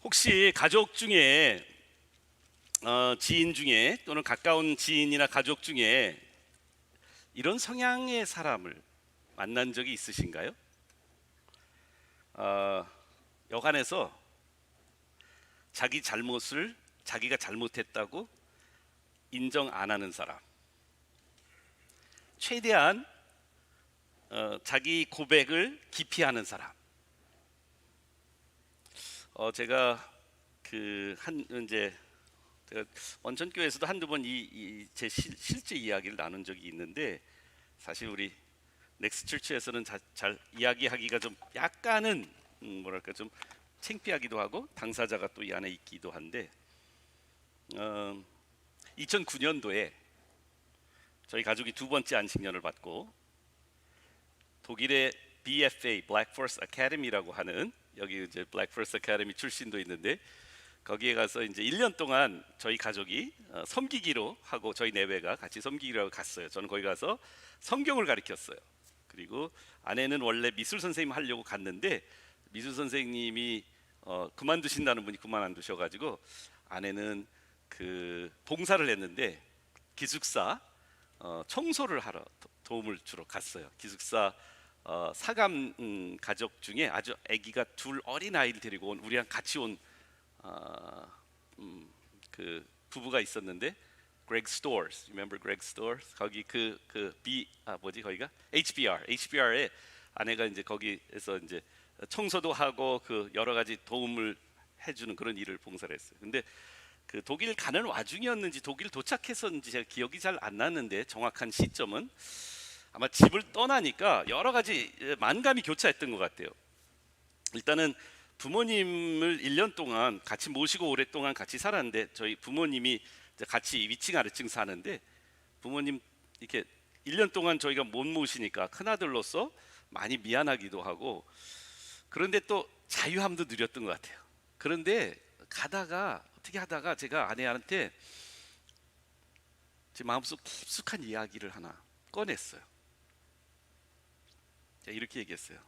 혹시 가족 중에 지인 중에 또는 가까운 지인이나 가족 중에 이런 성향의 사람을 만난 적이 있으신가요? 여간에서 자기 잘못을 자기가 잘못했다고 인정 안 하는 사람, 최대한 자기 고백을 기피하는 사람. 제가 이제 제가 원천교회에서도 한두 번 제 실제 이야기를 나눈 적이 있는데, 사실 우리 넥스트 처치에서는 잘 이야기하기가 좀 약간은 뭐랄까 좀 창피하기도 하고 당사자가 또 이 안에 있기도 한데, 2009년도에 저희 가족이 두 번째 안식년을 받고 독일의 BFA Black Force Academy라고 하는, 여기 이제 Black Force Academy 출신도 있는데, 거기에 가서 이제 1년 동안 저희 가족이 섬기기로 하고, 저희 내외가 같이 섬기기로 하고 갔어요. 저는 거기 가서 성경을 가르쳤어요. 그리고 아내는 원래 미술 선생님 하려고 갔는데, 미술 선생님이 그만두신다는 분이 그만 안 두셔가지고 아내는 그 봉사를 했는데, 기숙사 청소를 하러 도움을 주러 갔어요. 기숙사 사감 가족 중에 아주 아기가 둘 어린 아이를 데리고 온, 우리랑 같이 온 그 부부가 있었는데, Greg Stores, remember Greg Stores? 거기 거기가 HBR에 아내가 이제 거기에서 이제 청소도 하고 그 여러 가지 도움을 해주는 그런 일을 봉사를 했어요. 근데 그 독일 가는 와중이었는지 독일 도착해서인지 제가 기억이 잘 안 나는데, 정확한 시점은 아마 집을 떠나니까 여러 가지 만감이 교차했던 것 같아요. 일단은 부모님을 1년 동안 같이 모시고 오랫동안 같이 살았는데, 저희 부모님이 같이 위층 아래층 사는데, 부모님 이렇게 1년 동안 저희가 못 모시니까 큰아들로서 많이 미안하기도 하고, 그런데 또 자유함도 누렸던 것 같아요. 그런데 가다가 어떻게 하다가 제가 아내한테 제 마음속 깊숙한 이야기를 하나 꺼냈어요. 제가 이렇게 얘기했어요.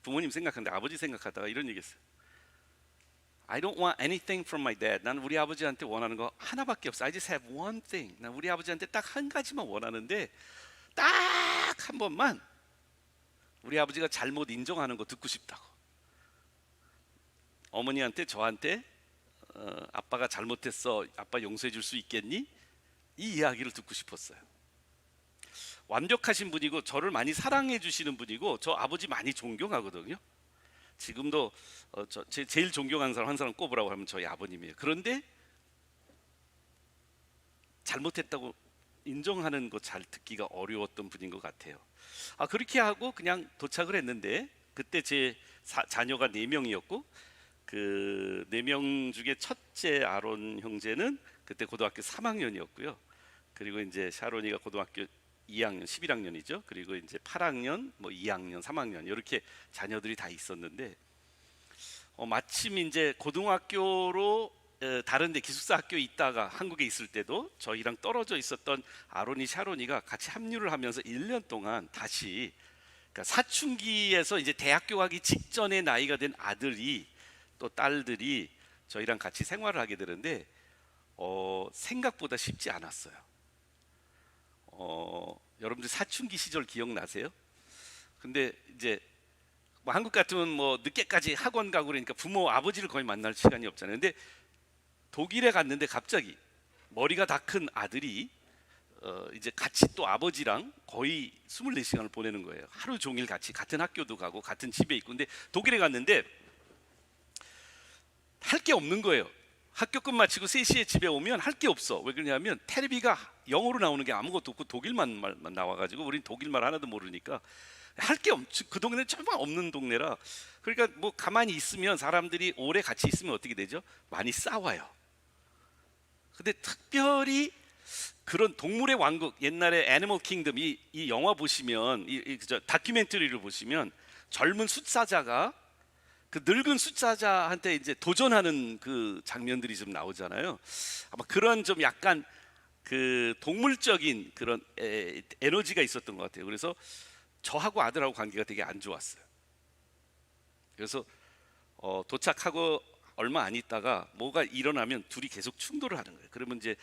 부모님 생각하는데 아버지 생각하다가 이런 얘기했어요. I don't want anything from my dad. 난 우리 아버지한테 원하는 거 하나밖에 없어. I just have one thing. 난 우리 아버지한테 딱 한 가지만 원하는데, 딱 한 번만 우리 아버지가 잘못 인정하는 거 듣고 싶다고. 어머니한테 저한테 아빠가 잘못했어, 아빠 용서해 줄 수 있겠니? 이 이야기를 듣고 싶었어요. 완벽하신 분이고 저를 많이 사랑해 주시는 분이고, 저 아버지 많이 존경하거든요. 지금도 제일 존경하는 사람 한 사람 꼽으라고 하면 저희 아버님이에요. 그런데 잘못했다고 인정하는 거 잘 듣기가 어려웠던 분인 것 같아요. 그렇게 하고 그냥 도착을 했는데, 그때 제 자녀가 4명이었고, 그 4명 중에 첫째 아론 형제는 그때 고등학교 3학년이었고요. 그리고 이제 샤론이가 고등학교 2학년, 11학년이죠. 그리고 이제 8학년, 뭐 2학년, 3학년 이렇게 자녀들이 다 있었는데, 마침 이제 고등학교로 다른 데 기숙사 학교에 있다가 한국에 있을 때도 저희랑 떨어져 있었던 아론이, 샤론이가 같이 합류를 하면서 1년 동안 다시, 그러니까 사춘기에서 이제 대학교 가기 직전에 나이가 된 아들이 또 딸들이 저희랑 같이 생활을 하게 되는데, 생각보다 쉽지 않았어요. 여러분들 사춘기 시절 기억나세요? 근데 이제 뭐 한국 같으면 뭐 늦게까지 학원 가고 그러니까 부모 아버지를 거의 만날 시간이 없잖아요. 근데 독일에 갔는데 갑자기 머리가 다 큰 아들이 이제 같이 또 아버지랑 거의 24시간을 보내는 거예요. 하루 종일 같이 같은 학교도 가고 같은 집에 있고. 근데 독일에 갔는데 할 게 없는 거예요. 학교 끝마치고 3시에 집에 오면 할 게 없어. 왜 그러냐면 텔레비가 영어로 나오는 게 아무것도 없고 독일만 말만 나와가지고, 우린 독일말 하나도 모르니까 할 게 그 동네는 정말 없는 동네라. 그러니까 뭐 가만히 있으면, 사람들이 오래 같이 있으면 어떻게 되죠? 많이 싸워요. 근데 특별히 그런 동물의 왕국, 옛날에 애니멀 킹덤, 이 영화 보시면, 다큐멘터리를 보시면 젊은 숫사자가 그 늙은 숫사자한테 이제 도전하는 그 장면들이 좀 나오잖아요. 아마 그런 좀 약간 그 동물적인 그런 에너지가 있었던 것 같아요. 그래서 저하고 아들하고 관계가 되게 안 좋았어요. 그래서 도착하고 얼마 안 있다가 뭐가 일어나면 둘이 계속 충돌을 하는 거예요. 그러면 이제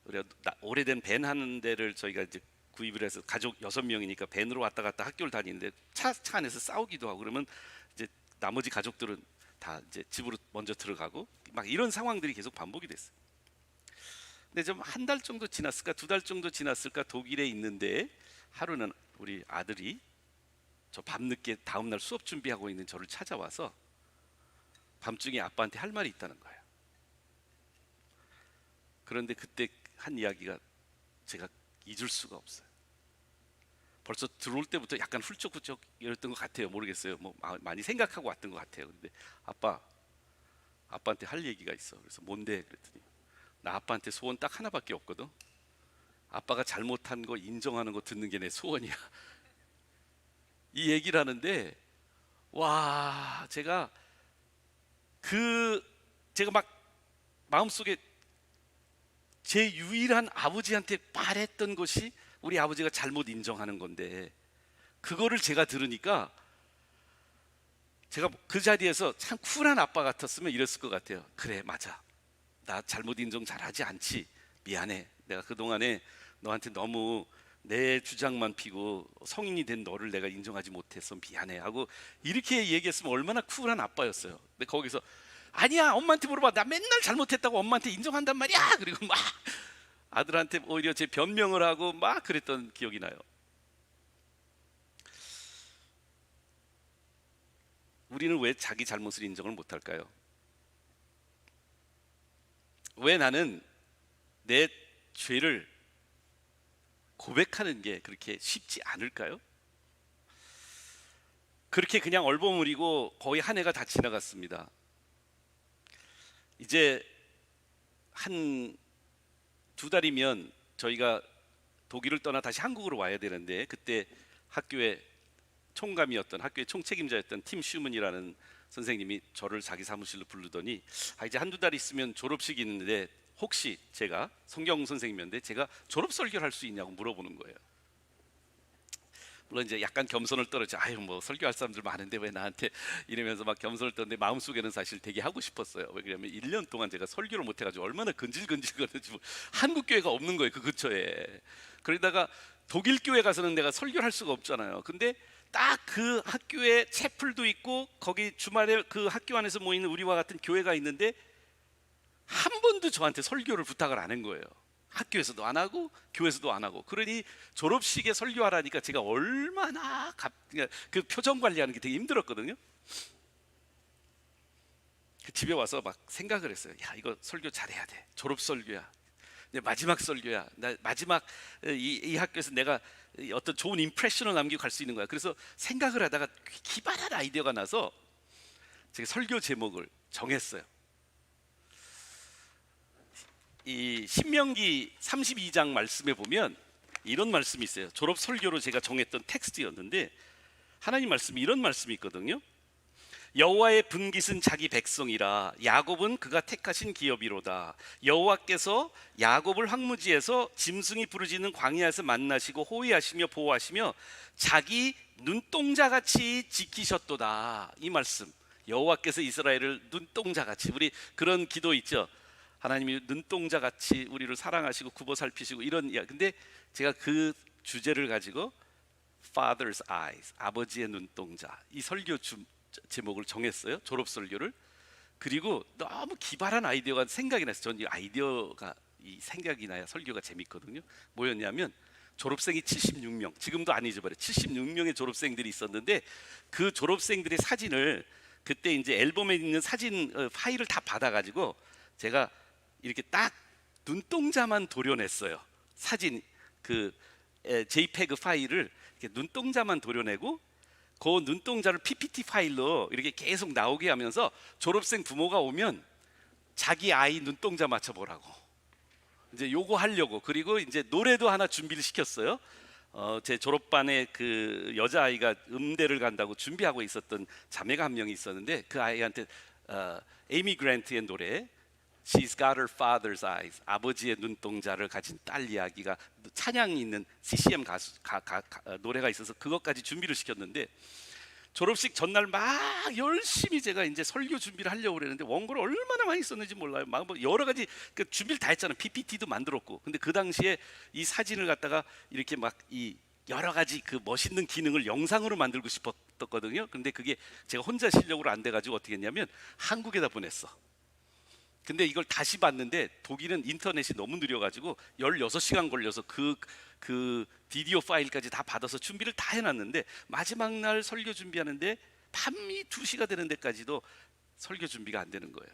우리가 오래된 밴 하는 데를 저희가 이제 구입을 해서 가족 6명이니까 밴으로 왔다 갔다 학교를 다니는데 차 안에서 싸우기도 하고 그러면 이제 나머지 가족들은 다 이제 집으로 먼저 들어가고 막 이런 상황들이 계속 반복이 됐어요. 근데 좀 한 달 정도 지났을까 2달 정도 지났을까 독일에 있는데 하루는 우리 아들이 저 밤늦게 다음날 수업 준비하고 있는 저를 찾아와서 밤중에 아빠한테 할 말이 있다는 거예요. 그런데 그때 한 이야기가 제가 잊을 수가 없어요. 벌써 들어올 때부터 약간 훌쩍훌쩍 이랬던 것 같아요. 모르겠어요. 뭐 많이 생각하고 왔던 것 같아요. 근데 아빠한테 할 얘기가 있어. 그래서 뭔데? 그랬더니 나 아빠한테 소원 딱 하나밖에 없거든. 아빠가 잘못한 거 인정하는 거 듣는 게 내 소원이야. 이 얘기를 하는데 와 제가 막 마음속에 제 유일한 아버지한테 바랬던 것이 우리 아버지가 잘못 인정하는 건데 그거를 제가 들으니까 제가 그 자리에서 참 쿨한 아빠 같았으면 이랬을 것 같아요. 그래 맞아, 나 잘못 인정 잘하지 않지, 미안해, 내가 그동안에 너한테 너무 내 주장만 피고 성인이 된 너를 내가 인정하지 못해서 미안해 하고 이렇게 얘기했으면 얼마나 쿨한 아빠였어요. 근데 거기서 아니야, 엄마한테 물어봐, 나 맨날 잘못했다고 엄마한테 인정한단 말이야. 그리고 막 아들한테 오히려 제 변명을 하고 막 그랬던 기억이 나요. 우리는 왜 자기 잘못을 인정을 못할까요? 왜 나는 내 죄를 고백하는 게 그렇게 쉽지 않을까요? 그렇게 그냥 얼버무리고 거의 한 해가 다 지나갔습니다. 이제 한 2달이면 저희가 독일을 떠나 다시 한국으로 와야 되는데 그때 학교의 총감이었던, 학교의 총책임자였던 팀 슈먼이라는 선생님이 저를 자기 사무실로 부르더니 이제 1-2달 있으면 졸업식이 있는데 혹시 제가 성경 선생님이었는데 제가 졸업 설교를 할 수 있냐고 물어보는 거예요. 물론 이제 약간 겸손을 떨어져, 아유 뭐 설교할 사람들 많은데 왜 나한테, 이러면서 막 겸손을 떨었는데 마음속에는 사실 되게 하고 싶었어요. 왜 그러냐면 1년 동안 제가 설교를 못 해가지고 얼마나 근질근질거리는지, 한국 교회가 없는 거예요 그 근처에. 그러다가 독일 교회 가서는 내가 설교를 할 수가 없잖아요. 근데 딱 그 학교에 채플도 있고 거기 주말에 그 학교 안에서 모이는 우리와 같은 교회가 있는데 한 번도 저한테 설교를 부탁을 안 한 거예요. 학교에서도 안 하고 교회에서도 안 하고. 그러니 졸업식에 설교하라니까 제가 얼마나 그 표정 관리하는 게 되게 힘들었거든요. 집에 와서 막 생각을 했어요. 야, 이거 설교 잘해야 돼. 졸업 설교야. 마지막 설교야. 나 마지막 이 학교에서 내가 어떤 좋은 임프레션을 남기고 갈 수 있는 거야. 그래서 생각을 하다가 기발한 아이디어가 나서 제가 설교 제목을 정했어요. 이 신명기 32장 말씀에 보면 이런 말씀이 있어요. 졸업 설교로 제가 정했던 텍스트였는데 하나님 말씀이 이런 말씀이 있거든요. 여호와의 분깃은 자기 백성이라 야곱은 그가 택하신 기업이로다. 여호와께서 야곱을 황무지에서 짐승이 부르짖는 광야에서 만나시고 호위하시며 보호하시며 자기 눈동자같이 지키셨도다. 이 말씀, 여호와께서 이스라엘을 눈동자같이, 우리 그런 기도 있죠. 하나님이 눈동자같이 우리를 사랑하시고 굽어 살피시고 이런 이야기. 근데 제가 그 주제를 가지고 Father's Eyes, 아버지의 눈동자, 이 설교 제목을 정했어요. 졸업 설교를. 그리고 너무 기발한 아이디어가 생각이 났어요. 저는 이 아이디어가 생각이 나야 설교가 재밌거든요. 뭐였냐면 졸업생이 76명, 지금도 안 잊어버려요. 76명의 졸업생들이 있었는데 그 졸업생들의 사진을 그때 이제 앨범에 있는 사진 파일을 다 받아가지고 제가 이렇게 딱 눈동자만 도려냈어요. 사진 그 JPEG 파일을 이렇게 눈동자만 도려내고 그 눈동자를 PPT 파일로 이렇게 계속 나오게 하면서 졸업생 부모가 오면 자기 아이 눈동자 맞춰보라고 이제 요거 하려고. 그리고 이제 노래도 하나 준비를 시켰어요. 제 졸업반에 그 여자아이가 음대를 간다고 준비하고 있었던 자매가 한 명이 있었는데 그 아이한테 에이미 그랜트의 노래 She's got her father's eyes, 아버지의 눈동자를 가진 딸 이야기가 찬양이 있는 CCM 가수 노래가 있어서 그것까지 준비를 시켰는데 졸업식 전날 막 열심히 제가 이제 설교 준비를 하려고 그랬는데 원고를 얼마나 많이 썼는지 몰라요. 막 뭐 여러 가지 그 준비를 다 했잖아요. PPT도 만들었고. 근데 그 당시에 이 사진을 갖다가 이렇게 막 이 여러 가지 그 멋있는 기능을 영상으로 만들고 싶었거든요. 근데 그게 제가 혼자 실력으로 안 돼가지고 어떻게 했냐면 한국에다 보냈어. 근데 이걸 다시 봤는데 독일은 인터넷이 너무 느려가지고 16시간 걸려서 그 비디오 파일까지 다 받아서 준비를 다 해놨는데 마지막 날 설교 준비하는데 밤이 2시가 되는 데까지도 설교 준비가 안 되는 거예요.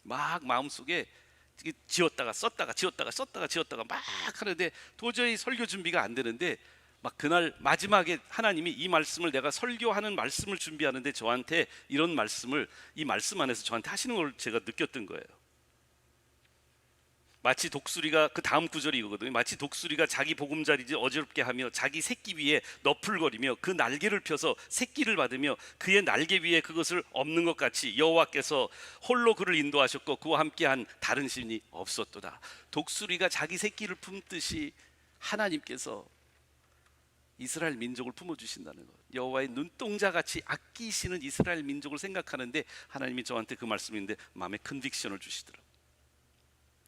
막 마음속에 지웠다가 썼다가 지웠다가 썼다가 지웠다가 막 하는데 도저히 설교 준비가 안 되는데 막 그날 마지막에 하나님이 이 말씀을 내가 설교하는 말씀을 준비하는데 저한테 이런 말씀을 이 말씀 안에서 저한테 하시는 걸 제가 느꼈던 거예요. 마치 독수리가 그 다음 구절이 이거거든요. 마치 독수리가 자기 보금자리를 어지럽게 하며 자기 새끼 위에 너풀거리며 그 날개를 펴서 새끼를 받으며 그의 날개 위에 그것을 엎는 것 같이 여호와께서 홀로 그를 인도하셨고 그와 함께한 다른 신이 없었도다. 독수리가 자기 새끼를 품듯이 하나님께서 이스라엘 민족을 품어주신다는 것. 여호와의 눈동자같이 아끼시는 이스라엘 민족을 생각하는데 하나님이 저한테 그 말씀인데 마음에 컨빅션을 주시더라고요.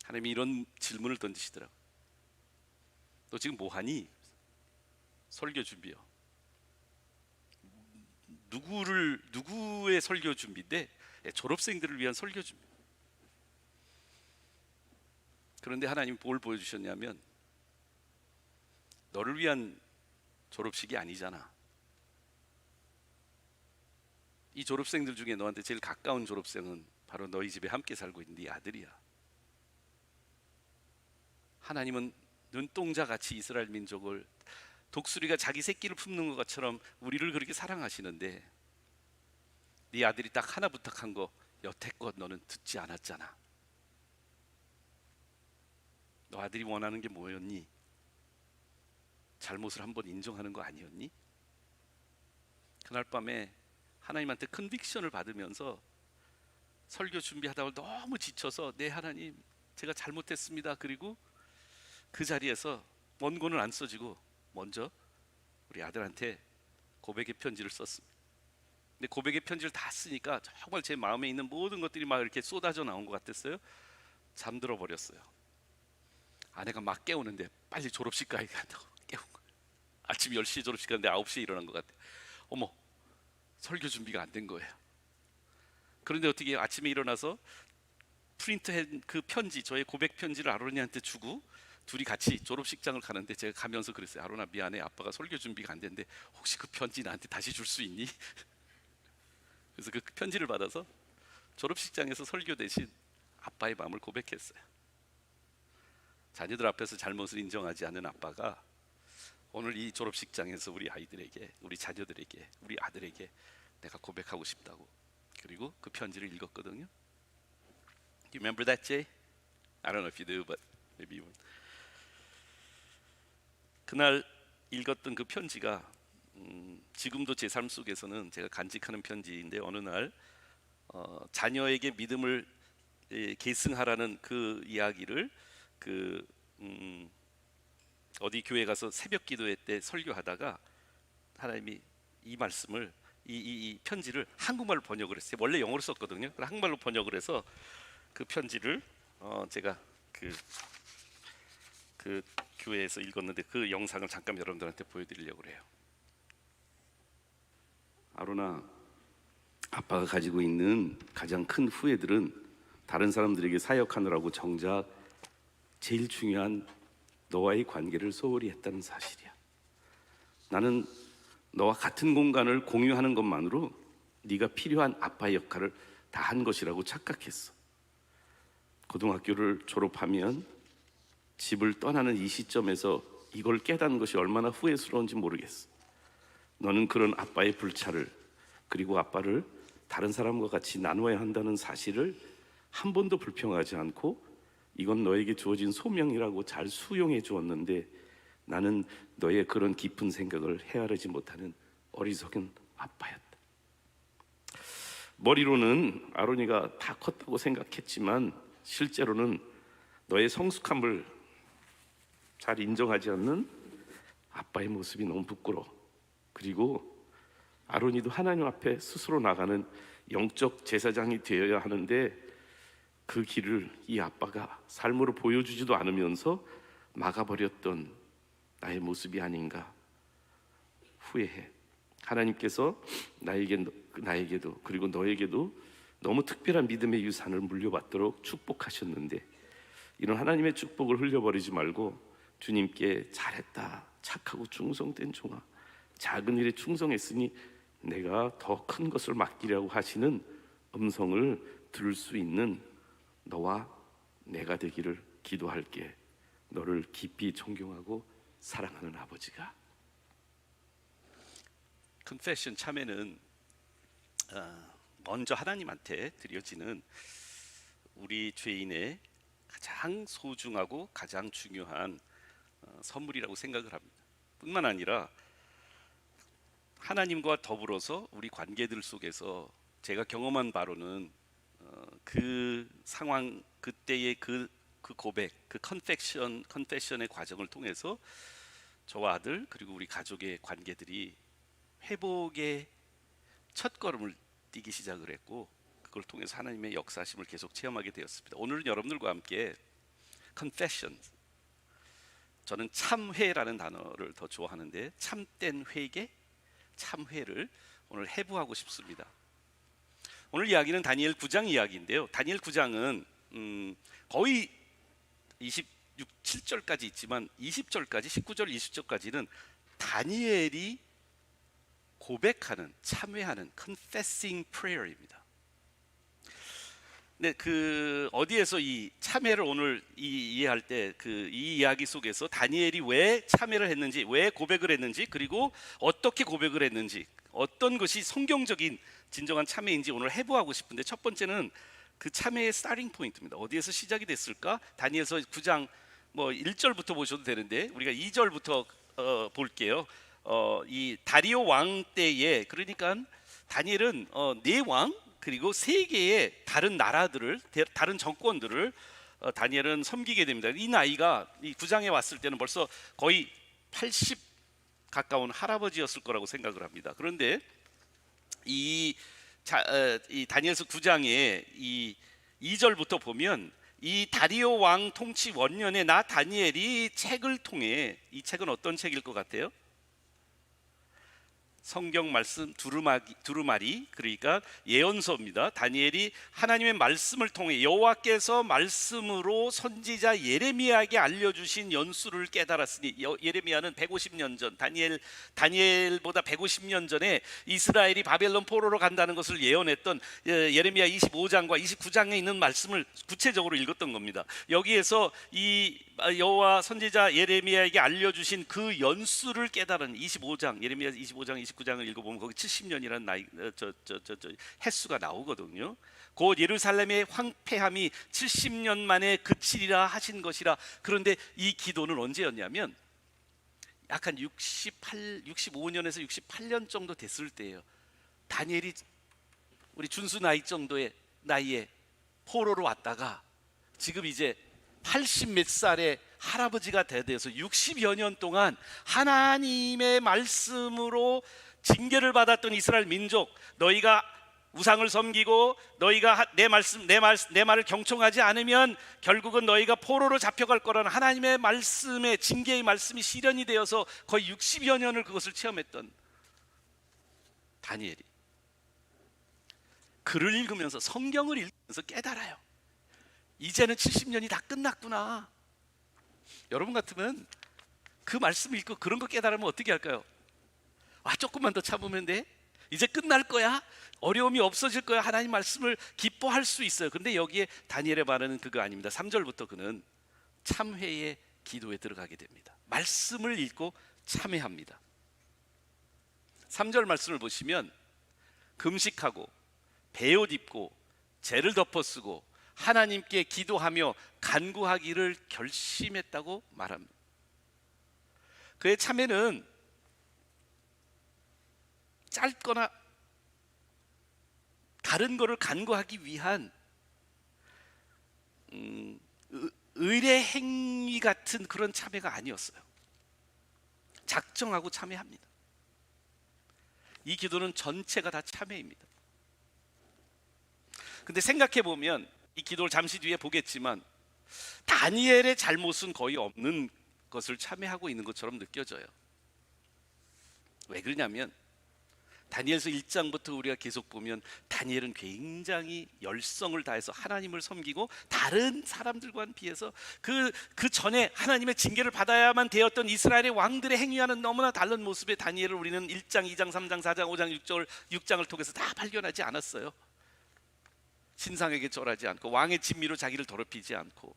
하나님이 이런 질문을 던지시더라고요. 너 지금 뭐하니? 설교 준비요. 누구의 설교 준비인데? 졸업생들을 위한 설교 준비. 그런데 하나님이 뭘 보여주셨냐면 너를 위한 졸업식이 아니잖아. 이 졸업생들 중에 너한테 제일 가까운 졸업생은 바로 너희 집에 함께 살고 있는 네 아들이야. 하나님은 눈동자같이 이스라엘 민족을 독수리가 자기 새끼를 품는 것처럼 우리를 그렇게 사랑하시는데 네 아들이 딱 하나 부탁한 거 여태껏 너는 듣지 않았잖아. 너 아들이 원하는 게 뭐였니? 잘못을 한번 인정하는 거 아니었니? 그날 밤에 하나님한테 컨빅션을 받으면서 설교 준비하다가 너무 지쳐서 네 하나님 제가 잘못했습니다. 그리고 그 자리에서 원고는 안 써지고 먼저 우리 아들한테 고백의 편지를 썼습니다. 근데 고백의 편지를 다 쓰니까 정말 제 마음에 있는 모든 것들이 막 이렇게 쏟아져 나온 것 같았어요. 잠들어 버렸어요. 아내가 막 깨우는데 빨리 졸업식 가야 한다고 깨운 거예요. 아침 10시에 졸업식 가는데 9시에 일어난 것 같아요. 어머, 설교 준비가 안 된 거예요. 그런데 어떻게 아침에 일어나서 프린트한 그 편지, 저의 고백 편지를 아론이한테 주고 둘이 같이 졸업식장을 가는데 제가 가면서 그랬어요. 아론아 미안해, 아빠가 설교 준비가 안 됐는데 혹시 그 편지 나한테 다시 줄 수 있니? 그래서 그 편지를 받아서 졸업식장에서 설교 대신 아빠의 마음을 고백했어요. 자녀들 앞에서 잘못을 인정하지 않는 아빠가 오늘 이 졸업식장에서 우리 아이들에게, 우리 자녀들에게, 우리 아들에게 내가 고백하고 싶다고. 그리고 그 편지를 읽었거든요. Do you remember that, Jay? I don't know if you do, but maybe you won't. 그날 읽었던 그 편지가 지금도 제 삶 속에서는 제가 간직하는 편지인데 어느 날 자녀에게 믿음을 계승하라는 그 이야기를 어디 교회 가서 새벽 기도회 때 설교하다가 하나님이 이 말씀을 이 편지를 한국말로 번역을 했어요. 원래 영어로 썼거든요. 한국말로 번역을 해서 그 편지를 제가 그 교회에서 읽었는데 그 영상을 잠깐 여러분들한테 보여드리려고 그래요. 아론아, 아빠가 가지고 있는 가장 큰 후회들은 다른 사람들에게 사역하느라고 정작 제일 중요한 너와의 관계를 소홀히 했다는 사실이야. 나는 너와 같은 공간을 공유하는 것만으로 네가 필요한 아빠의 역할을 다 한 것이라고 착각했어. 고등학교를 졸업하면 집을 떠나는 이 시점에서 이걸 깨닫는 것이 얼마나 후회스러운지 모르겠어. 너는 그런 아빠의 불찰을, 그리고 아빠를 다른 사람과 같이 나눠야 한다는 사실을 한 번도 불평하지 않고 이건 너에게 주어진 소명이라고 잘 수용해 주었는데 나는 너의 그런 깊은 생각을 헤아리지 못하는 어리석은 아빠였다. 머리로는 아론이가 다 컸다고 생각했지만 실제로는 너의 성숙함을 잘 인정하지 않는 아빠의 모습이 너무 부끄러워. 그리고 아론이도 하나님 앞에 스스로 나가는 영적 제사장이 되어야 하는데 그 길을 이 아빠가 삶으로 보여주지도 않으면서 막아버렸던 나의 모습이 아닌가 후회해. 하나님께서 나에게도 그리고 너에게도 너무 특별한 믿음의 유산을 물려받도록 축복하셨는데 이런 하나님의 축복을 흘려버리지 말고 주님께 잘했다, 착하고 충성된 종아, 작은 일에 충성했으니 내가 더 큰 것을 맡기려고 하시는 음성을 들을 수 있는 너와 내가 되기를 기도할게. 너를 깊이 존경하고 사랑하는 아버지가. 컨페션 참회는 먼저 하나님한테 드려지는 우리 죄인의 가장 소중하고 가장 중요한 선물이라고 생각을 합니다. 뿐만 아니라 하나님과 더불어서 우리 관계들 속에서 제가 경험한 바로는 그 상황 그때의 그 고백, 그 컨페션의 과정을 통해서 저와 아들 그리고 우리 가족의 관계들이 회복의 첫걸음을 뛰기 시작을 했고 그걸 통해서 하나님의 역사심을 계속 체험하게 되었습니다. 오늘은 여러분들과 함께 confession, 저는 참회라는 단어를 더 좋아하는데 참된 회개, 참회를 오늘 해부하고 싶습니다. 오늘 이야기는 다니엘 9장 이야기인데요. 다니엘 9장은 거의 7절까지 있지만 20절까지 19절 20절까지는 다니엘이 고백하는, 참회하는 confessing prayer입니다. 네, 그 어디에서 이 참회를 오늘 이해할 때 이 이야기 속에서 다니엘이 왜 참회를 했는지, 왜 고백을 했는지, 그리고 어떻게 고백을 했는지, 어떤 것이 성경적인 진정한 참회인지 오늘 해부하고 싶은데 첫 번째는 그 참회의 스타팅 포인트입니다. 어디에서 시작이 됐을까? 다니엘서 9장 1절부터 보셔도 되는데 우리가 2절부터 볼게요. 이 다리오 왕 때에, 그러니까 다니엘은 4왕 그리고 3개의 다른 나라들을, 다른 정권들을 다니엘은 섬기게 됩니다. 이 나이가 이 9장에 왔을 때는 벌써 거의 80 가까운 할아버지였을 거라고 생각을 합니다. 그런데 이 다니엘서 9장에 이 2절부터 보면 이 다리오 왕 통치 원년에 나 다니엘이 책을 통해, 이 책은 어떤 책일 것 같아요? 성경 말씀 두루마리, 그러니까 예언서입니다. 다니엘이 하나님의 말씀을 통해 여호와께서 말씀으로 선지자 예레미야에게 알려주신 연수를 깨달았으니, 예레미야는 150년 전, 다니엘보다 150년 전에 이스라엘이 바벨론 포로로 간다는 것을 예언했던 예레미야 25장과 29장에 있는 말씀을 구체적으로 읽었던 겁니다. 여기에서 이 여호와 선지자 예레미야에게 알려주신 그 연수를 깨달은 25장, 예레미야 25장 29장을 읽어보면 거기 70년이라는 나이 횟수가 나오거든요. 곧 예루살렘의 황폐함이 70년 만에 그치리라 하신 것이라. 그런데 이 기도는 언제였냐면 약 한 65년에서 68년 정도 됐을 때예요. 다니엘이 우리 준수 나이 정도의 나이에 포로로 왔다가 지금 이제 80 몇 살의 할아버지가 되어서 60여 년 동안 하나님의 말씀으로 징계를 받았던 이스라엘 민족, 너희가 우상을 섬기고 너희가 내 말을 경청하지 않으면 결국은 너희가 포로로 잡혀갈 거라는 하나님의 말씀의 징계의 말씀이 실현이 되어서 거의 60여 년을 그것을 체험했던 다니엘이 글을 읽으면서, 성경을 읽으면서 깨달아요. 이제는 70년이 다 끝났구나. 여러분 같으면 그 말씀을 읽고 그런 거 깨달으면 어떻게 할까요? 조금만 더 참으면 돼? 이제 끝날 거야? 어려움이 없어질 거야? 하나님 말씀을 기뻐할 수 있어요. 근데 여기에 다니엘의 반응은 그거 아닙니다. 3절부터 그는 참회의 기도에 들어가게 됩니다. 말씀을 읽고 참회합니다. 3절 말씀을 보시면 금식하고 베옷 입고 재를 덮어쓰고 하나님께 기도하며 간구하기를 결심했다고 말합니다. 그의 참회는 짧거나 다른 것을 간구하기 위한 의례 행위 같은 그런 참회가 아니었어요. 작정하고 참회합니다. 이 기도는 전체가 다 참회입니다. 근데 생각해 보면 이 기도를 잠시 뒤에 보겠지만 다니엘의 잘못은 거의 없는 것을 참회하고 있는 것처럼 느껴져요. 왜 그러냐면 다니엘서 1장부터 우리가 계속 보면 다니엘은 굉장히 열성을 다해서 하나님을 섬기고 다른 사람들과는 비해서 그 전에 하나님의 징계를 받아야만 되었던 이스라엘의 왕들의 행위와는 너무나 다른 모습의 다니엘을 우리는 1장, 2장, 3장, 4장, 5장, 6장을 통해서 다 발견하지 않았어요. 신상에게 절하지 않고 왕의 진미로 자기를 더럽히지 않고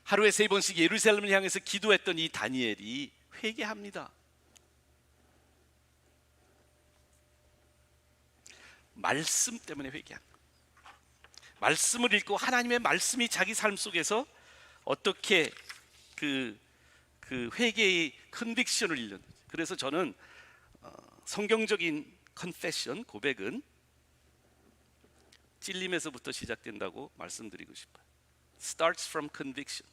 하루에 3번씩 예루살렘을 향해서 기도했던 이 다니엘이 회개합니다. 말씀 때문에 회개합니다. 말씀을 읽고 하나님의 말씀이 자기 삶 속에서 어떻게 그 회개의 컨빅션을 잃는. 그래서 저는 성경적인 컨페션, 고백은 찔림에서부터 시작된다고 말씀드리고 싶어요. Starts from conviction.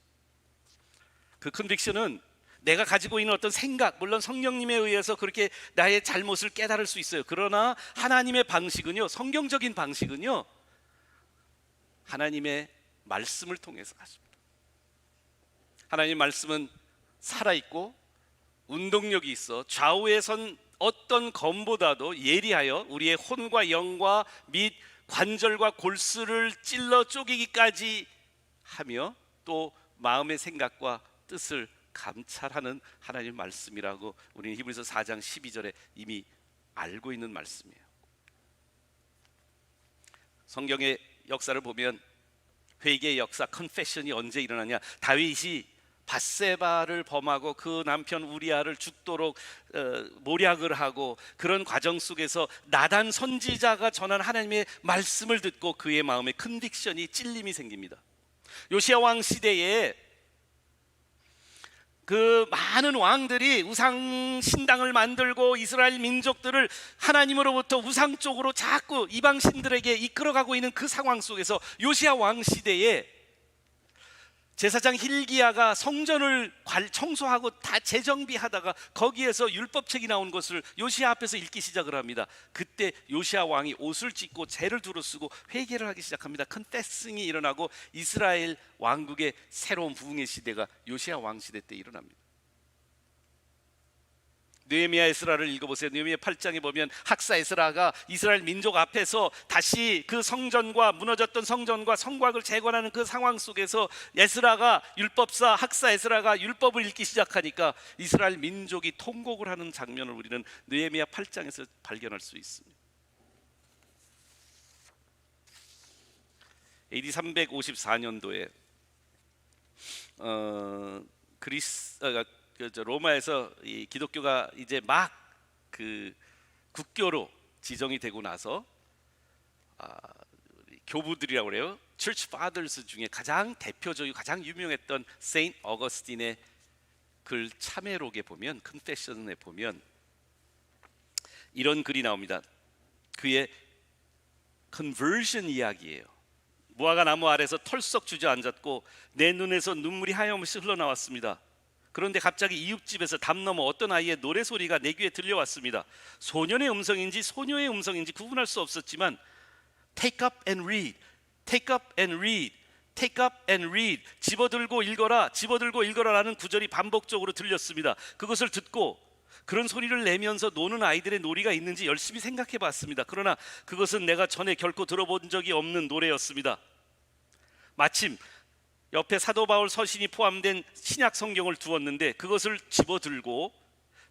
그 컨빅션은 내가 가지고 있는 어떤 생각, 물론 성령님에 의해서 그렇게 나의 잘못을 깨달을 수 있어요. 그러나 하나님의 방식은요, 성경적인 방식은요, 하나님의 말씀을 통해서 하십니다. 하나님의 말씀은 살아있고 운동력이 있어 좌우에 선 어떤 검보다도 예리하여 우리의 혼과 영과 및 관절과 골수를 찔러 쪼개기까지 하며 또 마음의 생각과 뜻을 감찰하는 하나님의 말씀이라고 우리는 히브리서 4장 12절에 이미 알고 있는 말씀이에요. 성경의 역사를 보면 회개의 역사, 컨페션이 언제 일어나냐? 다윗이 밧세바를 범하고 그 남편 우리아를 죽도록 모략을 하고 그런 과정 속에서 나단 선지자가 전한 하나님의 말씀을 듣고 그의 마음에 컨빅션이, 찔림이 생깁니다. 요시야 왕 시대에 그 많은 왕들이 우상 신당을 만들고 이스라엘 민족들을 하나님으로부터 우상 쪽으로 자꾸 이방 신들에게 이끌어가고 있는 그 상황 속에서 요시야 왕 시대에 제사장 hil기야가 성전을 청소하고 다 재정비하다가 거기에서 율법책이 나온 것을 요시야 앞에서 읽기 시작을 합니다. 그때 요시야 왕이 옷을 찢고 재를 두루쓰고 회개를 하기 시작합니다. 컨페싱이 일어나고 이스라엘 왕국의 새로운 부흥의 시대가 요시야 왕 시대 때 일어납니다. 느헤미야 에스라를 읽어보세요. 느헤미야 8장에 보면 학사 에스라가 이스라엘 민족 앞에서 다시 그 성전과 무너졌던 성전과 성곽을 재건하는 그 상황 속에서 에스라가 율법사 학사 에스라가 율법을 읽기 시작하니까 이스라엘 민족이 통곡을 하는 장면을 우리는 느헤미야 8장에서 발견할 수 있습니다. AD 354년도에 로마에서 이 기독교가 이제 막 그 국교로 지정이 되고 나서 교부들이라고 그래요. Church Fathers 중에 가장 대표적이고 가장 유명했던 세인트 어거스틴의 글 참회록에 보면, 컨페션에 보면 이런 글이 나옵니다. 그의 컨버전 이야기예요. 무화과 나무 아래서 털썩 주저앉았고 내 눈에서 눈물이 하염없이 흘러나왔습니다. 그런데 갑자기 이웃집에서 담 너머 어떤 아이의 노래소리가 내 귀에 들려왔습니다. 소년의 음성인지 소녀의 음성인지 구분할 수 없었지만 Take up and read, take up and read, take up and read, 집어들고 읽어라, 집어들고 읽어라 라는 구절이 반복적으로 들렸습니다. 그것을 듣고 그런 소리를 내면서 노는 아이들의 놀이가 있는지 열심히 생각해 봤습니다. 그러나 그것은 내가 전에 결코 들어본 적이 없는 노래였습니다. 마침 옆에 사도 바울 서신이 포함된 신약 성경을 두었는데 그것을 집어들고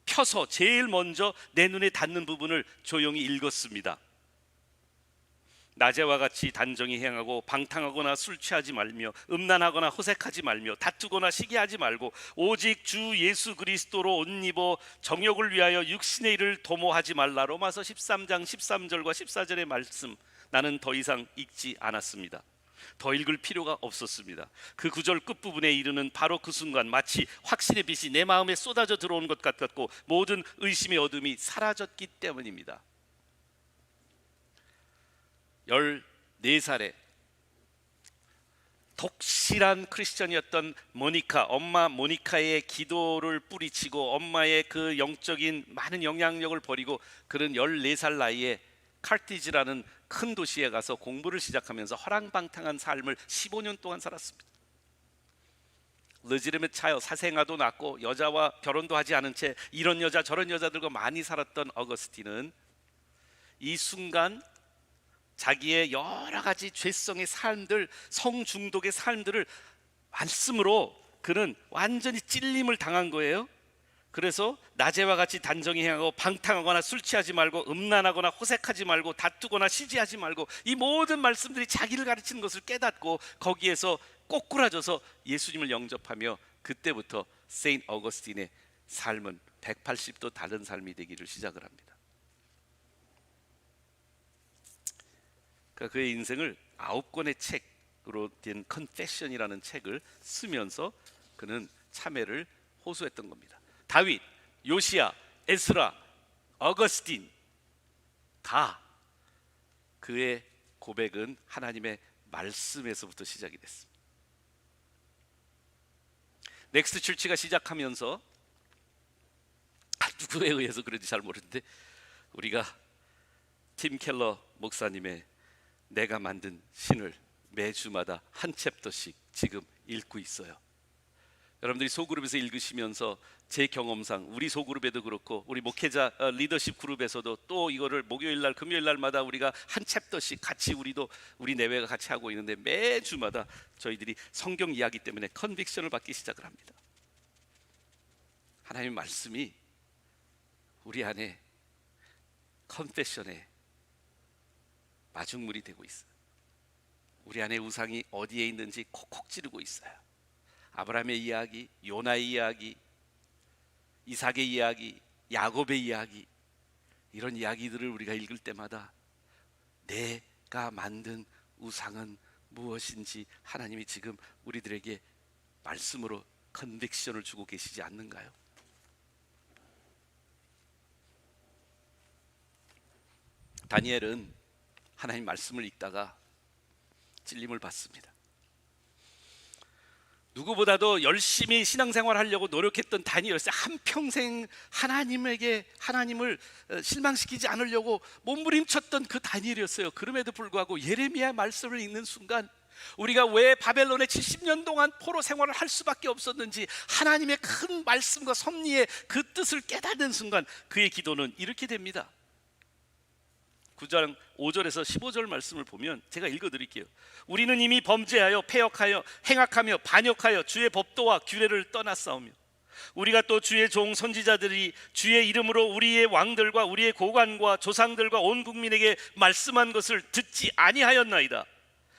펴서 제일 먼저 내 눈에 닿는 부분을 조용히 읽었습니다. 낮에와 같이 단정히 행하고 방탕하거나 술 취하지 말며 음란하거나 호색하지 말며 다투거나 시기하지 말고 오직 주 예수 그리스도로 옷 입어 정욕을 위하여 육신의 일을 도모하지 말라. 로마서 13장 13절과 14절의 말씀, 나는 더 이상 읽지 않았습니다. 더 읽을 필요가 없었습니다. 그 구절 끝부분에 이르는 바로 그 순간 마치 확신의 빛이 내 마음에 쏟아져 들어온 것 같았고 모든 의심의 어둠이 사라졌기 때문입니다. 14살에 독실한 크리스천이었던 모니카, 엄마 모니카의 기도를 뿌리치고 엄마의 그 영적인 많은 영향력을 버리고 그는 14살 나이에 카르티지라는 큰 도시에 가서 공부를 시작하면서 허랑방탕한 삶을 15년 동안 살았습니다. 레지르메 차여, 사생아도 낳고 여자와 결혼도 하지 않은 채 이런 여자 저런 여자들과 많이 살았던 어거스틴은 이 순간 자기의 여러 가지 죄성의 삶들, 성중독의 삶들을 말씀으로 그는 완전히 찔림을 당한 거예요. 그래서 낮에와 같이 단정히 행하고 방탕하거나 술 취하지 말고 음란하거나 호색하지 말고 다투거나 시지하지 말고, 이 모든 말씀들이 자기를 가르치는 것을 깨닫고 거기에서 꼬꾸라져서 예수님을 영접하며 그때부터 세인트 어거스틴의 삶은 180도 다른 삶이 되기를 시작을 합니다. 그러니까 그의 인생을 9권의 책으로 된 컨페션이라는 책을 쓰면서 그는 참회를 호소했던 겁니다. 다윗, 요시야, 에스라, 어거스틴 다 그의 고백은 하나님의 말씀에서부터 시작이 됐습니다. 넥스트 출치가 시작하면서 누구에 의해서 그런지 잘 모르는데 우리가 팀 켈러 목사님의 내가 만든 신을 매주마다 한 챕터씩 지금 읽고 있어요. 여러분들이 소그룹에서 읽으시면서 제 경험상 우리 소그룹에도 그렇고 우리 목회자 리더십 그룹에서도 또 이거를 목요일날 금요일날마다 우리가 한 챕터씩 같이 우리 내외가 같이 하고 있는데 매주마다 저희들이 성경 이야기 때문에 컨빅션을 받기 시작을 합니다. 하나님의 말씀이 우리 안에 컨페션에 마중물이 되고 있어요. 우리 안에 우상이 어디에 있는지 콕콕 찌르고 있어요. 아브라함의 이야기, 요나의 이야기, 이삭의 이야기, 야곱의 이야기, 이런 이야기들을 우리가 읽을 때마다 내가 만든 우상은 무엇인지 하나님이 지금 우리들에게 말씀으로 컨빅션을 주고 계시지 않는가요? 다니엘은 하나님 말씀을 읽다가 찔림을 받습니다. 누구보다도 열심히 신앙생활 하려고 노력했던 다니엘은 한평생 하나님을 실망시키지 않으려고 몸부림쳤던 그 다니엘이었어요. 그럼에도 불구하고 예레미야 말씀을 읽는 순간 우리가 왜 바벨론에 70년 동안 포로 생활을 할 수밖에 없었는지 하나님의 큰 말씀과 섭리의 그 뜻을 깨닫는 순간 그의 기도는 이렇게 됩니다. 9장 5절에서 15절 말씀을 보면 제가 읽어드릴게요. 우리는 이미 범죄하여 패역하여 행악하며 반역하여 주의 법도와 규례를 떠났사오며 우리가 또 주의 종 선지자들이 주의 이름으로 우리의 왕들과 우리의 고관과 조상들과 온 국민에게 말씀한 것을 듣지 아니하였나이다.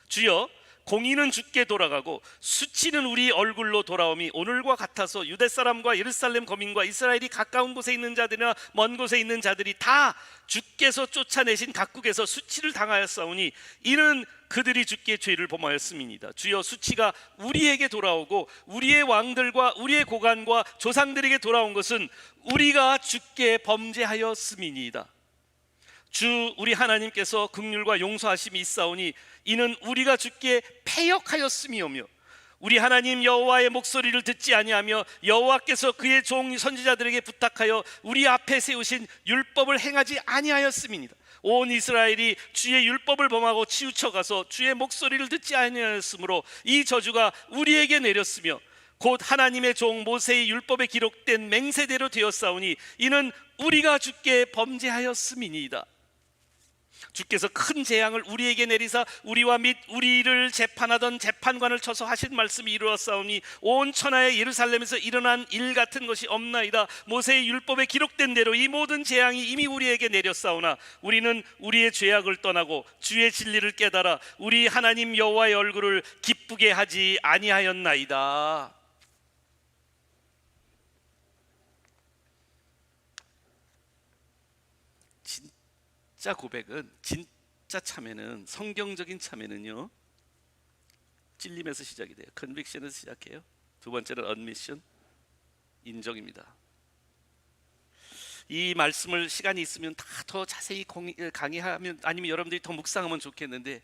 주여, 공의는 주께 돌아가고 수치는 우리 얼굴로 돌아옴이 오늘과 같아서 유대 사람과 예루살렘 거민과 이스라엘이 가까운 곳에 있는 자들이나 먼 곳에 있는 자들이 다 주께서 쫓아내신 각국에서 수치를 당하였사오니 이는 그들이 주께 죄를 범하였음이니이다. 주여, 수치가 우리에게 돌아오고 우리의 왕들과 우리의 고관과 조상들에게 돌아온 것은 우리가 주께 범죄하였음이니이다. 주 우리 하나님께서 긍휼과 용서하심이 있사오니 이는 우리가 주께 패역하였음이오며 우리 하나님 여호와의 목소리를 듣지 아니하며 여호와께서 그의 종 선지자들에게 부탁하여 우리 앞에 세우신 율법을 행하지 아니하였음이니이다. 온 이스라엘이 주의 율법을 범하고 치우쳐가서 주의 목소리를 듣지 아니하였으므로 이 저주가 우리에게 내렸으며 곧 하나님의 종 모세의 율법에 기록된 맹세대로 되었사오니 이는 우리가 주께 범죄하였음이니이다. 주께서 큰 재앙을 우리에게 내리사 우리와 및 우리를 재판하던 재판관을 쳐서 하신 말씀이 이루었사오니 온 천하의 예루살렘에서 일어난 일 같은 것이 없나이다. 모세의 율법에 기록된 대로 이 모든 재앙이 이미 우리에게 내렸사오나 우리는 우리의 죄악을 떠나고 주의 진리를 깨달아 우리 하나님 여호와의 얼굴을 기쁘게 하지 아니하였나이다. 진짜 고백은, 진짜 참회는, 성경적인 참회는요 찔림에서 시작이 돼요. 컨빅션에서 시작해요. 두 번째는 admission, 인정입니다. 이 말씀을 시간이 있으면 다 더 자세히 강의하면 아니면 여러분들이 더 묵상하면 좋겠는데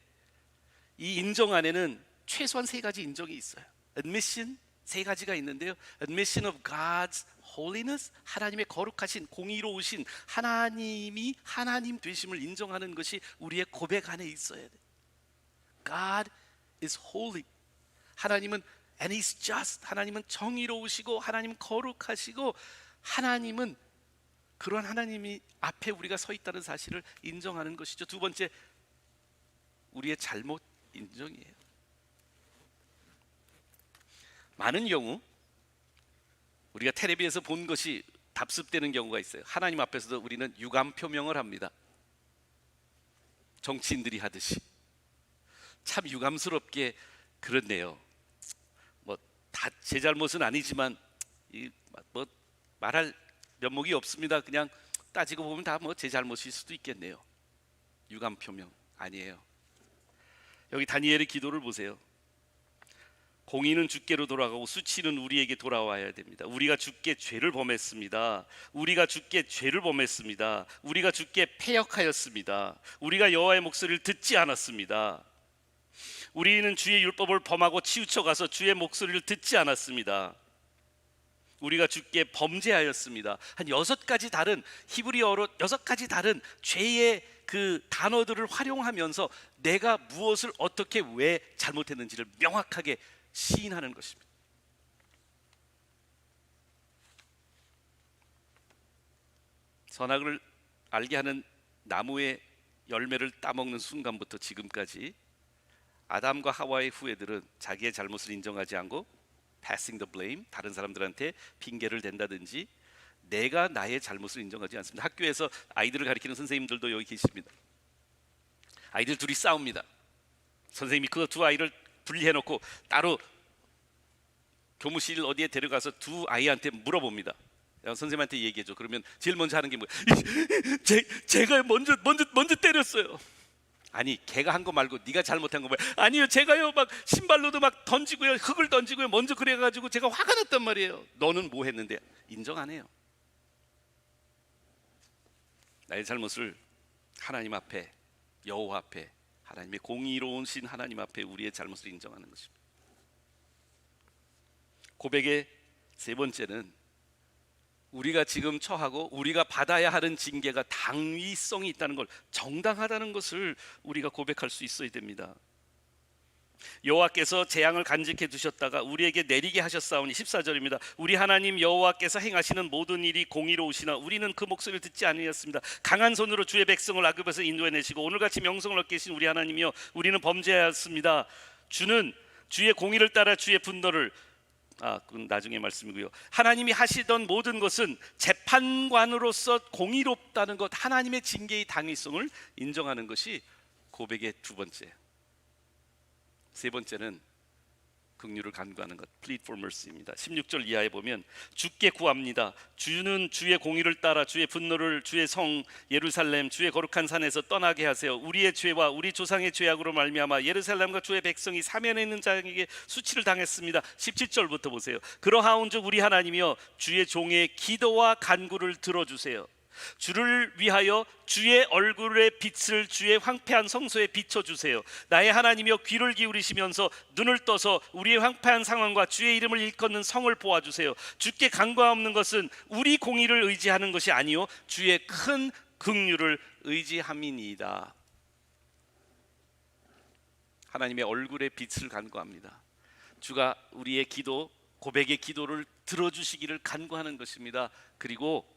이 인정 안에는 최소한 세 가지 인정이 있어요. admission 세 가지가 있는데요. admission of God's holiness, 하나님의 거룩하신 공의로우신 하나님이 하나님 되심을 인정하는 것이 우리의 고백 안에 있어야 돼요. God is holy. 하나님은 and He's just. 하나님은 정의로우시고 하나님은 거룩하시고 하나님은 그러한 하나님이 앞에 우리가 서 있다는 사실을 인정하는 것이죠. 두 번째, 우리의 잘못 인정이에요. 많은 경우 우리가 텔레비에서 본 것이 답습되는 경우가 있어요. 하나님 앞에서도 우리는 유감 표명을 합니다. 정치인들이 하듯이. 참 유감스럽게 그렇네요. 뭐 다 제 잘못은 아니지만 뭐 말할 면목이 없습니다. 그냥 따지고 보면 다 뭐 제 잘못일 수도 있겠네요. 유감 표명 아니에요. 여기 다니엘의 기도를 보세요. 공의는 주께로 돌아가고 수치는 우리에게 돌아와야 됩니다. 우리가 주께 죄를 범했습니다. 우리가 주께 죄를 범했습니다. 우리가 주께 패역하였습니다. 우리가 여호와의 목소리를 듣지 않았습니다. 우리는 주의 율법을 범하고 치우쳐 가서 주의 목소리를 듣지 않았습니다. 우리가 주께 범죄하였습니다. 한 6가지 다른 히브리어로 6가지 다른 죄의 그 단어들을 활용하면서 내가 무엇을 어떻게 왜 잘못했는지를 명확하게 시인하는 것입니다. 선악을 알게 하는 나무의 열매를 따먹는 순간부터 지금까지 아담과 하와의 후예들은 자기의 잘못을 인정하지 않고 passing the blame, 다른 사람들한테 핑계를 댄다든지 내가 나의 잘못을 인정하지 않습니다. 학교에서 아이들을 가르치는 선생님들도 여기 계십니다. 아이들 둘이 싸웁니다. 선생님이 그 두 아이를 분리해놓고 따로 교무실 어디에 데려가서 두 아이한테 물어봅니다. 선생님한테 얘기해줘. 그러면 제일 먼저 하는 게 뭐예요? 제가 먼저 때렸어요. 아니 걔가 한 거 말고 네가 잘못한 거 뭐예요? 아니요 제가요 막 신발로도 막 던지고요 흙을 던지고요 먼저 그래가지고 제가 화가 났단 말이에요. 너는 뭐 했는데? 인정 안 해요. 나의 잘못을 하나님 앞에, 여호와 앞에, 하나님의 공의로우신 하나님 앞에 우리의 잘못을 인정하는 것입니다. 고백의 세 번째는 우리가 지금 처하고 우리가 받아야 하는 징계가 당위성이 있다는 걸, 정당하다는 것을 우리가 고백할 수 있어야 됩니다. 여호와께서 재앙을 간직해 두셨다가 우리에게 내리게 하셨사오니 14절입니다. 우리 하나님 여호와께서 행하시는 모든 일이 공의로우시나 우리는 그 목소리를 듣지 아니하였습니다. 강한 손으로 주의 백성을 악읍에서 인도해내시고 오늘같이 명성을 얻게 하신 우리 하나님이여 우리는 범죄하였습니다. 주는 주의 공의를 따라 주의 분노를 그건 나중에 말씀이고요. 하나님이 하시던 모든 것은 재판관으로서 공의롭다는 것, 하나님의 징계의 당위성을 인정하는 것이 고백의 두 번째. 세 번째는 긍휼을 간구하는 것, plead for mercy입니다. 16절 이하에 보면 주께 구합니다. 주는 주의 공의를 따라 주의 분노를 주의 성 예루살렘 주의 거룩한 산에서 떠나게 하세요. 우리의 죄와 우리 조상의 죄악으로 말미암아 예루살렘과 주의 백성이 사면에 있는 자에게 수치를 당했습니다. 17절부터 보세요. 그러하온즉 우리 하나님이여 주의 종의 기도와 간구를 들어주세요. 주를 위하여 주의 얼굴의 빛을 주의 황폐한 성소에 비춰주세요. 나의 하나님이여 귀를 기울이시면서 눈을 떠서 우리의 황폐한 상황과 주의 이름을 일컫는 성을 보아주세요. 주께 간구하옵는 것은 우리 공의를 의지하는 것이 아니요 주의 큰 긍휼을 의지함이니이다. 하나님의 얼굴의 빛을 간구합니다. 주가 우리의 기도, 고백의 기도를 들어주시기를 간구하는 것입니다. 그리고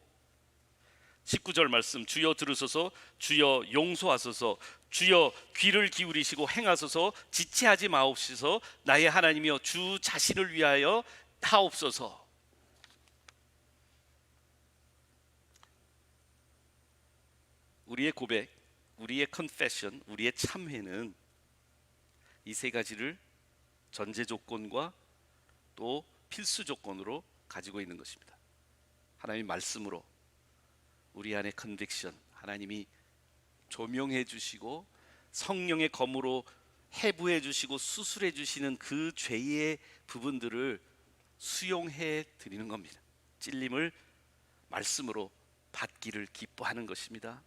19절 말씀, 주여 들으소서, 주여 용서하소서, 주여 귀를 기울이시고 행하소서, 지체하지 마옵소서, 나의 하나님이여 주 자신을 위하여 하옵소서. 우리의 고백, 우리의 confession, 우리의 참회는 이 세 가지를 전제 조건과 또 필수 조건으로 가지고 있는 것입니다. 하나님의 말씀으로 우리 안에 컨빅션, 하나님이 조명해 주시고 성령의 검으로 해부해 주시고 수술해 주시는 그 죄의 부분들을 수용해 드리는 겁니다. 찔림을 말씀으로 받기를 기뻐하는 것입니다.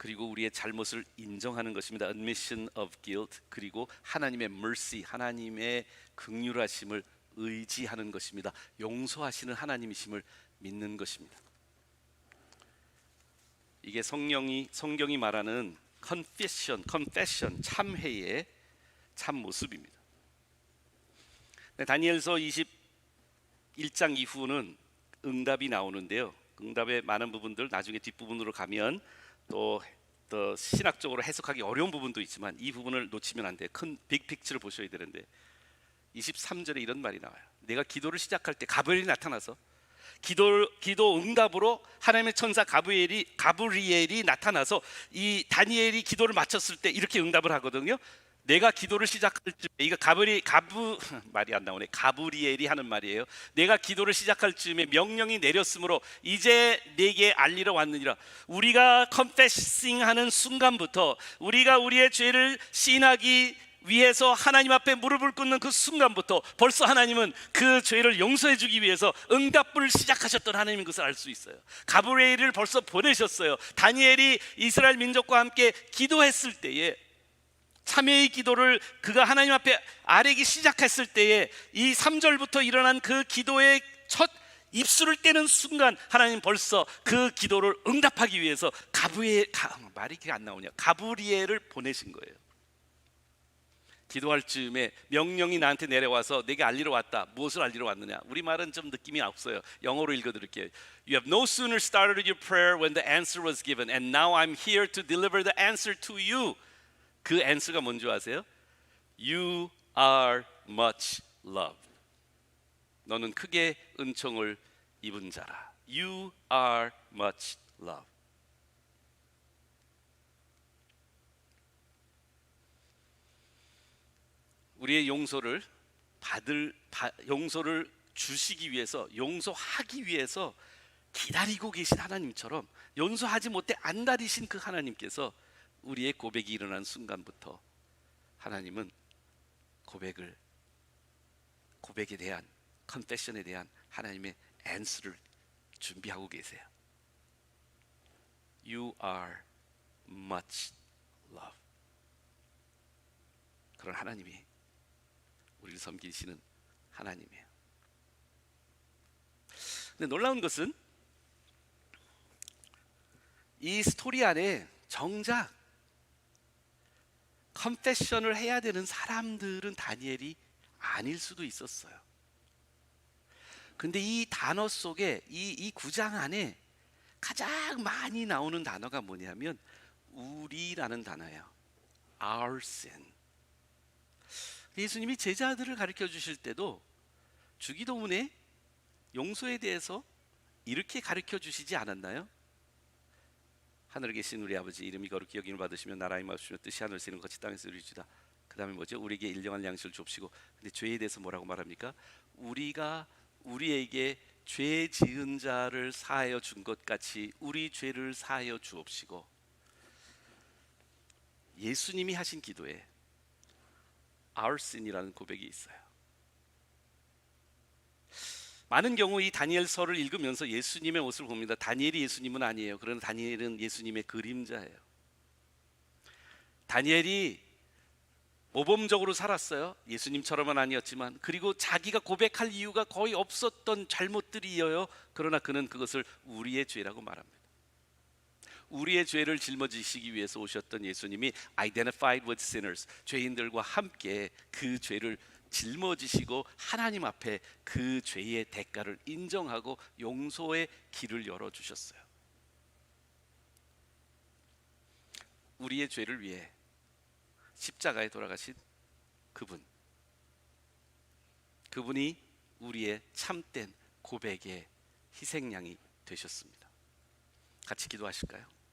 그리고 우리의 잘못을 인정하는 것입니다. Admission of guilt. 그리고 하나님의 mercy, 하나님의 긍휼하심을 의지하는 것입니다. 용서하시는 하나님이심을 믿는 것입니다. 이게 성경이 말하는 confession, 참회의 참 모습입니다. 다니엘서 21장 이후는 응답이 나오는데요. 응답의 많은 부분들 나중에 뒷부분으로 가면 또 신학적으로 해석하기 어려운 부분도 있지만 이 부분을 놓치면 안 돼요. 큰 빅픽처를 보셔야 되는데 23절에 이런 말이 나와요. 내가 기도를 시작할 때 가브리엘이 나타나서 기도 응답으로 하나님의 천사 가브리엘이 나타나서 이 다니엘이 기도를 마쳤을 때 이렇게 응답을 하거든요. 내가 기도를 시작할 즈음에 이거 말이 안 나오네. 가브리엘이 하는 말이에요. 내가 기도를 시작할 즈음에 명령이 내렸으므로 이제 내게 알리러 왔느니라. 우리가 컨페싱하는 순간부터 우리가 우리의 죄를 시인하기 위해서 하나님 앞에 무릎을 꿇는 그 순간부터 벌써 하나님은 그 죄를 용서해 주기 위해서 응답을 시작하셨던 하나님인 것을 알 수 있어요. 가브리엘을 벌써 보내셨어요. 다니엘이 이스라엘 민족과 함께 기도했을 때에 참회의 기도를 그가 하나님 앞에 아뢰기 시작했을 때에 이 3절부터 일어난 그 기도의 첫 입술을 떼는 순간 하나님 벌써 그 기도를 응답하기 위해서 가브리엘을 보내신 거예요. 기도할 즈음에 명령이 나한테 내려와서 내게 알리러 왔다. 무엇을 알리러 왔느냐? 우리말은 좀 느낌이 없어요. 영어로 읽어드릴게요. You have no sooner started your prayer when the answer was given, and now I'm here to deliver the answer to you. 그 answer가 뭔지 아세요? You are much loved. 너는 크게 은총을 입은 자라. You are much loved. 우리의 용서를 주시기 위해서, 용서하기 위해서 기다리고 계신 하나님처럼 용서하지 못해 안달이신 그 하나님께서 우리의 고백이 일어난 순간부터 하나님은 고백에 대한 컨페션에 대한 하나님의 answer를 준비하고 계세요. You are much loved. 그런 하나님이 우리를 섬기시는 하나님이에요. 근데 놀라운 것은 이 스토리 안에 정작 컨페션을 해야 되는 사람들은 다니엘이 아닐 수도 있었어요. 근데 이 단어 속에 이 구장 안에 가장 많이 나오는 단어가 뭐냐면 우리라는 단어예요. Our sin. 예수님이 제자들을 가르쳐 주실 때도 주기도문에 용서에 대해서 이렇게 가르쳐 주시지 않았나요? 하늘에 계신 우리 아버지 이름이 거룩히 여김을 받으시며 나라의 임하시며 뜻이 하늘에서 이룬 것 같이 땅에서 이루어지이다. 그 다음에 뭐죠? 우리에게 일용할 양식을 주옵시고. 근데 죄에 대해서 뭐라고 말합니까? 우리가 우리에게 죄 지은 자를 사하여 준 것 같이 우리 죄를 사하여 주옵시고. 예수님이 하신 기도에 Our sin이라는 고백이 있어요. 많은 경우 이 다니엘서를 읽으면서 예수님의 모습을 봅니다. 다니엘이 예수님은 아니에요. 그러나 다니엘은 예수님의 그림자예요. 다니엘이 모범적으로 살았어요. 예수님처럼은 아니었지만, 그리고 자기가 고백할 이유가 거의 없었던 잘못들이에요. 그러나 그는 그것을 우리의 죄라고 말합니다. 우리의 죄를 짊어지시기 위해서 오셨던 예수님이 identified with sinners, 죄인들과 함께 그 죄를 짊어지시고 하나님 앞에 그 죄의 대가를 인정하고 용서의 길을 열어주셨어요. 우리의 죄를 위해 십자가에 돌아가신 그분이 우리의 참된 고백의 희생양이 되셨습니다. 같이 기도하실까요?